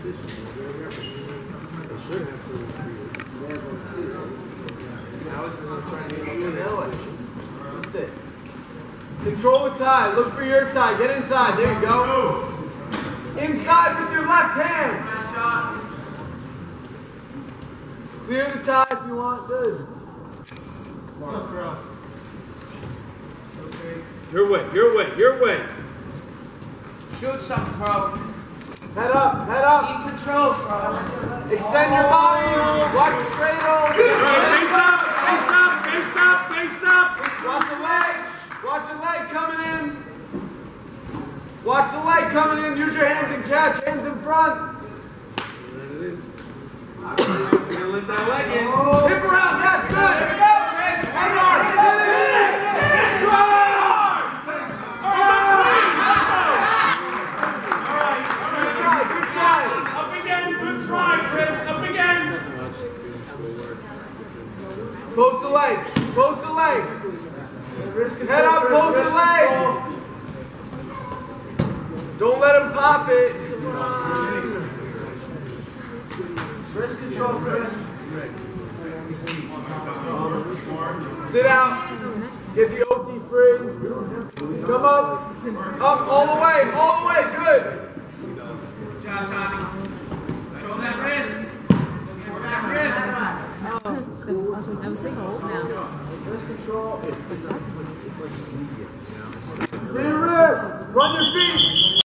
should have some. Alex is going to try and get in That's it. Control the tie. Look for your tie. Get inside. There you go. Inside with your left hand. Clear the tie if you want. Good. Your way, your way, your way. Shoot something, bro. Head up, head up. Keep control, bro. Extend your body. Watch the cradle. Face up, face up, face up, face up. Watch the leg. Watch the leg coming in. Watch the leg coming in. Use your hands and catch. Hands in front. Let that leg in. Hip around. That's good. Here we go, Chris. One more. Post the leg. Post the leg. Head up, post the leg. Don't let him pop it. Wrist control, Chris. Sit out. Get the OT free. Come up. Up all the way. All the way. Good. Good job, Tommy. Control that wrist. Control that wrist. I was thinking old now. Wrist control. It's like immediate. Clear wrist. Run your feet.